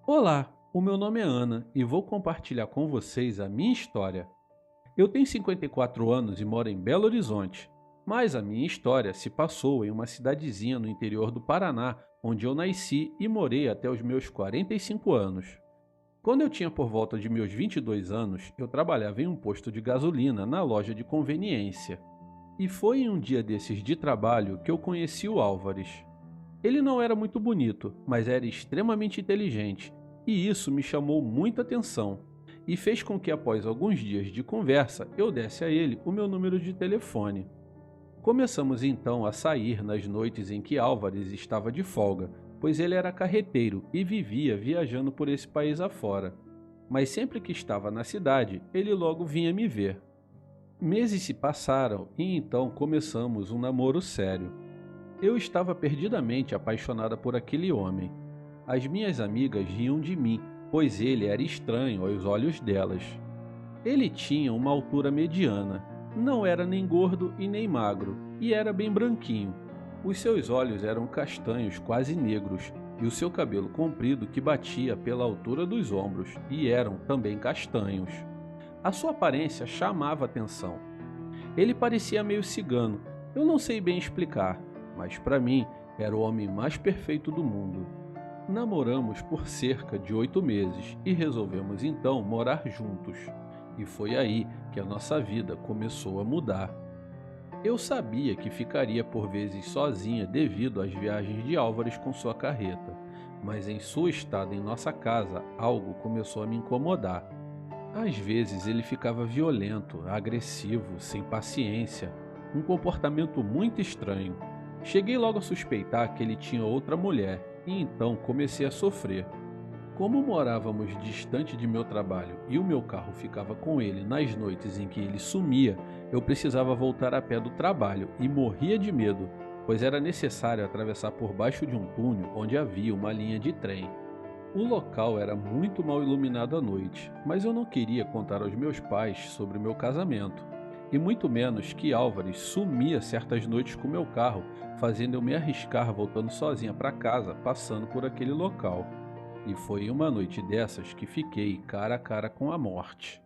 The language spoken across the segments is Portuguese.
Olá, o meu nome é Ana e vou compartilhar com vocês a minha história. Eu tenho 54 anos e moro em Belo Horizonte, mas a minha história se passou em uma cidadezinha no interior do Paraná, onde eu nasci e morei até os meus 45 anos. Quando eu tinha por volta de meus 22 anos, eu trabalhava em um posto de gasolina na loja de conveniência. E foi em um dia desses de trabalho que eu conheci o Álvares. Ele não era muito bonito, mas era extremamente inteligente, e isso me chamou muita atenção, e fez com que após alguns dias de conversa eu desse a ele o meu número de telefone. Começamos então a sair nas noites em que Álvares estava de folga, pois ele era carreteiro e vivia viajando por esse país afora. Mas sempre que estava na cidade, ele logo vinha me ver. Meses se passaram e então começamos um namoro sério. Eu estava perdidamente apaixonada por aquele homem. As minhas amigas riam de mim, pois ele era estranho aos olhos delas. Ele tinha uma altura mediana, não era nem gordo e nem magro, e era bem branquinho. Os seus olhos eram castanhos, quase negros, e o seu cabelo comprido que batia pela altura dos ombros, e eram também castanhos. A sua aparência chamava atenção. Ele parecia meio cigano, eu não sei bem explicar, mas para mim era o homem mais perfeito do mundo. Namoramos por cerca de 8 meses e resolvemos então morar juntos. E foi aí que a nossa vida começou a mudar. Eu sabia que ficaria por vezes sozinha devido às viagens de Álvares com sua carreta, mas em sua estada em nossa casa algo começou a me incomodar. Às vezes ele ficava violento, agressivo, sem paciência, um comportamento muito estranho. Cheguei logo a suspeitar que ele tinha outra mulher e então comecei a sofrer. Como morávamos distante de meu trabalho e o meu carro ficava com ele nas noites em que ele sumia, eu precisava voltar a pé do trabalho e morria de medo, pois era necessário atravessar por baixo de um túnel onde havia uma linha de trem. O local era muito mal iluminado à noite, mas eu não queria contar aos meus pais sobre o meu casamento, e muito menos que Álvares sumia certas noites com meu carro, fazendo eu me arriscar voltando sozinha para casa, passando por aquele local. E foi em uma noite dessas que fiquei cara a cara com a morte.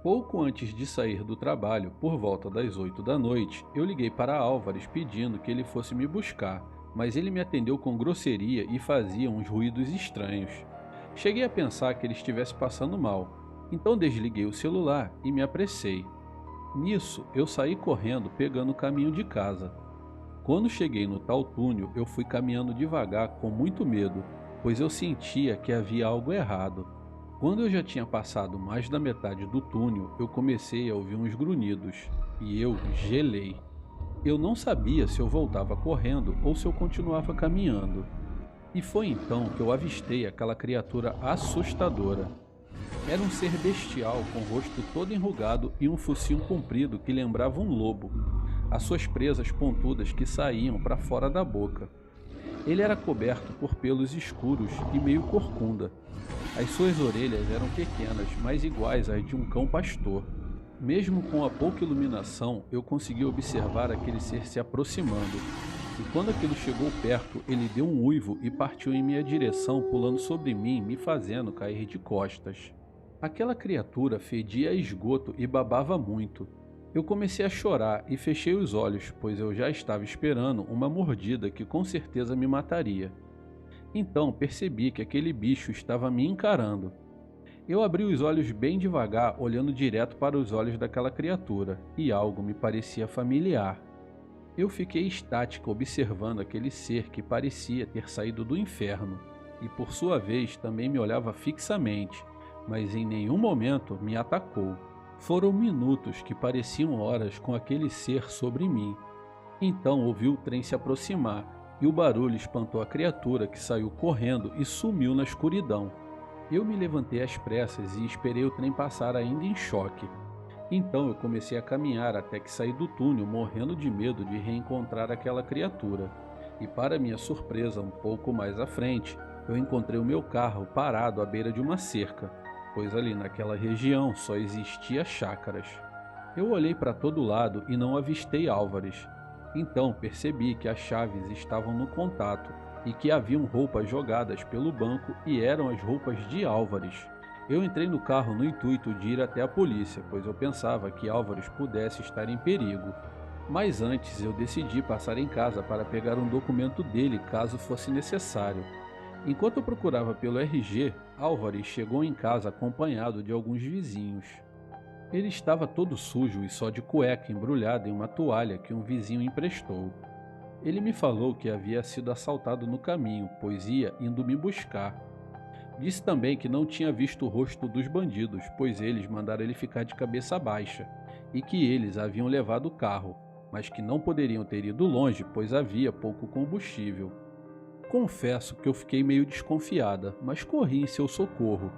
Pouco antes de sair do trabalho, por volta das 8 da noite, eu liguei para Álvares pedindo que ele fosse me buscar, mas ele me atendeu com grosseria e fazia uns ruídos estranhos. Cheguei a pensar que ele estivesse passando mal, então desliguei o celular e me apressei. Nisso, eu saí correndo pegando o caminho de casa. Quando cheguei no tal túnel, eu fui caminhando devagar com muito medo, pois eu sentia que havia algo errado. Quando eu já tinha passado mais da metade do túnel, eu comecei a ouvir uns grunhidos, e eu gelei. Eu não sabia se eu voltava correndo ou se eu continuava caminhando. E foi então que eu avistei aquela criatura assustadora. Era um ser bestial com o rosto todo enrugado e um focinho comprido que lembrava um lobo. As suas presas pontudas que saíam para fora da boca. Ele era coberto por pelos escuros e meio corcunda. As suas orelhas eram pequenas, mas iguais às de um cão pastor. Mesmo com a pouca iluminação, eu consegui observar aquele ser se aproximando. E quando aquilo chegou perto, ele deu um uivo e partiu em minha direção, pulando sobre mim, me fazendo cair de costas. Aquela criatura fedia a esgoto e babava muito. Eu comecei a chorar e fechei os olhos, pois eu já estava esperando uma mordida que com certeza me mataria. Então percebi que aquele bicho estava me encarando. Eu abri os olhos bem devagar, olhando direto para os olhos daquela criatura, e algo me parecia familiar. Eu fiquei estática observando aquele ser que parecia ter saído do inferno, e por sua vez também me olhava fixamente, mas em nenhum momento me atacou. Foram minutos que pareciam horas com aquele ser sobre mim. Então ouvi o trem se aproximar, e o barulho espantou a criatura que saiu correndo e sumiu na escuridão. Eu me levantei às pressas e esperei o trem passar ainda em choque. Então eu comecei a caminhar até que saí do túnel morrendo de medo de reencontrar aquela criatura. E para minha surpresa, um pouco mais à frente, eu encontrei o meu carro parado à beira de uma cerca, pois ali naquela região só existia chácaras. Eu olhei para todo lado e não avistei Álvares. Então percebi que as chaves estavam no contato e que haviam roupas jogadas pelo banco e eram as roupas de Álvares. Eu entrei no carro no intuito de ir até a polícia, pois eu pensava que Álvares pudesse estar em perigo. Mas antes eu decidi passar em casa para pegar um documento dele caso fosse necessário. Enquanto eu procurava pelo RG, Álvares chegou em casa acompanhado de alguns vizinhos. Ele estava todo sujo e só de cueca embrulhada em uma toalha que um vizinho emprestou. Ele me falou que havia sido assaltado no caminho, pois ia indo me buscar. Disse também que não tinha visto o rosto dos bandidos, pois eles mandaram ele ficar de cabeça baixa, e que eles haviam levado o carro, mas que não poderiam ter ido longe, pois havia pouco combustível. Confesso que eu fiquei meio desconfiada, mas corri em seu socorro.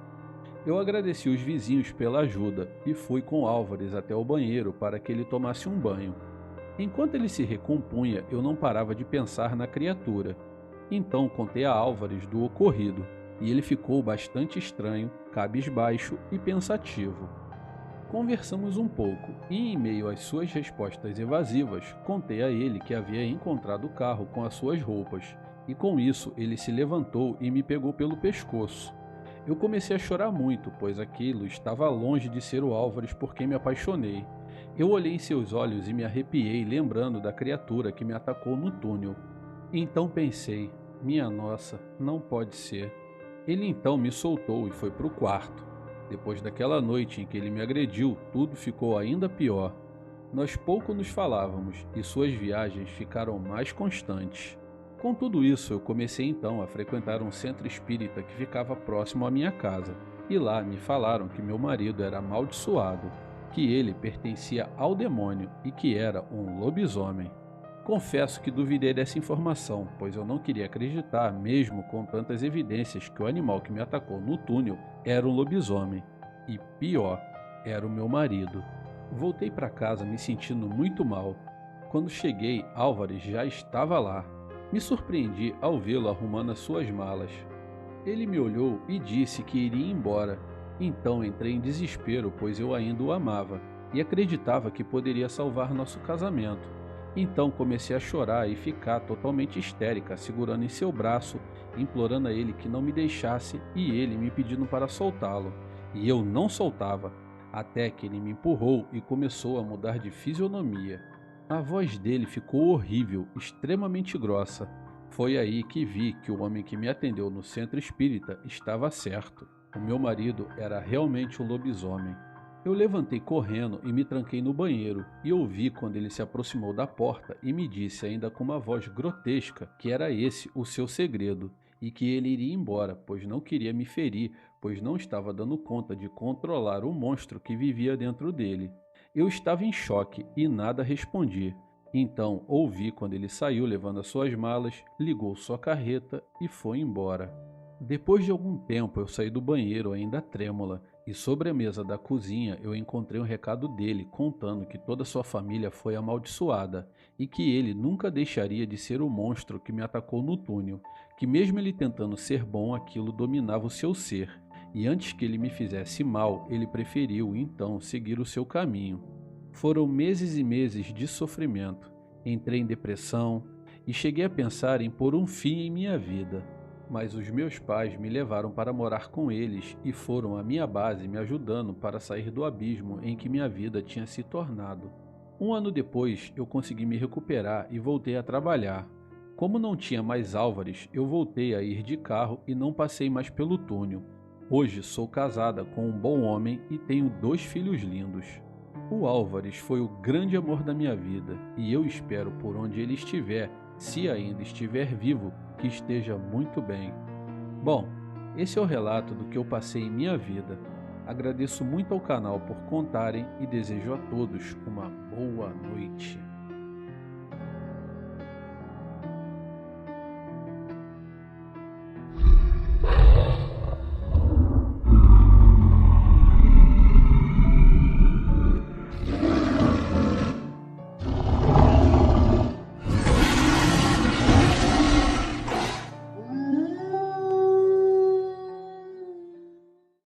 Eu agradeci os vizinhos pela ajuda e fui com Álvares até o banheiro para que ele tomasse um banho. Enquanto ele se recompunha, eu não parava de pensar na criatura. Então contei a Álvares do ocorrido, e ele ficou bastante estranho, cabisbaixo e pensativo. Conversamos um pouco, e em meio às suas respostas evasivas, contei a ele que havia encontrado o carro com as suas roupas, e com isso ele se levantou e me pegou pelo pescoço. Eu comecei a chorar muito, pois aquilo estava longe de ser o Álvares por quem me apaixonei. Eu olhei em seus olhos e me arrepiei, lembrando da criatura que me atacou no túnel. Então pensei, minha nossa, não pode ser. Ele então me soltou e foi para o quarto. Depois daquela noite em que ele me agrediu, tudo ficou ainda pior. Nós pouco nos falávamos e suas viagens ficaram mais constantes. Com tudo isso, eu comecei então a frequentar um centro espírita que ficava próximo à minha casa. E lá me falaram que meu marido era amaldiçoado, que ele pertencia ao demônio e que era um lobisomem. Confesso que duvidei dessa informação, pois eu não queria acreditar, mesmo com tantas evidências, que o animal que me atacou no túnel era um lobisomem. E pior, era o meu marido. Voltei para casa me sentindo muito mal. Quando cheguei, Álvares já estava lá. Me surpreendi ao vê-lo arrumando as suas malas. Ele me olhou e disse que iria embora. Então entrei em desespero, pois eu ainda o amava e acreditava que poderia salvar nosso casamento. Então comecei a chorar e ficar totalmente histérica, segurando em seu braço, implorando a ele que não me deixasse e ele me pedindo para soltá-lo. E eu não soltava, até que ele me empurrou e começou a mudar de fisionomia. A voz dele ficou horrível, extremamente grossa. Foi aí que vi que o homem que me atendeu no centro espírita estava certo. O meu marido era realmente um lobisomem. Eu levantei correndo e me tranquei no banheiro e ouvi quando ele se aproximou da porta e me disse ainda com uma voz grotesca que era esse o seu segredo e que ele iria embora, pois não queria me ferir, pois não estava dando conta de controlar o monstro que vivia dentro dele. Eu estava em choque e nada respondi. Então ouvi quando ele saiu levando as suas malas, ligou sua carreta e foi embora. Depois de algum tempo eu saí do banheiro ainda trêmula e sobre a mesa da cozinha eu encontrei um recado dele contando que toda sua família foi amaldiçoada e que ele nunca deixaria de ser o monstro que me atacou no túnel, que mesmo ele tentando ser bom aquilo dominava o seu ser e antes que ele me fizesse mal ele preferiu então seguir o seu caminho. Foram meses e meses de sofrimento, entrei em depressão e cheguei a pensar em pôr um fim em minha vida. Mas os meus pais me levaram para morar com eles e foram a minha base me ajudando para sair do abismo em que minha vida tinha se tornado. Um ano depois, eu consegui me recuperar e voltei a trabalhar. Como não tinha mais Álvares, eu voltei a ir de carro e não passei mais pelo túnel. Hoje sou casada com um bom homem e tenho 2 filhos lindos. O Álvares foi o grande amor da minha vida e eu espero por onde ele estiver, se ainda estiver vivo, que esteja muito bem. Bom, esse é o relato do que eu passei em minha vida. Agradeço muito ao canal por contarem e desejo a todos uma boa noite.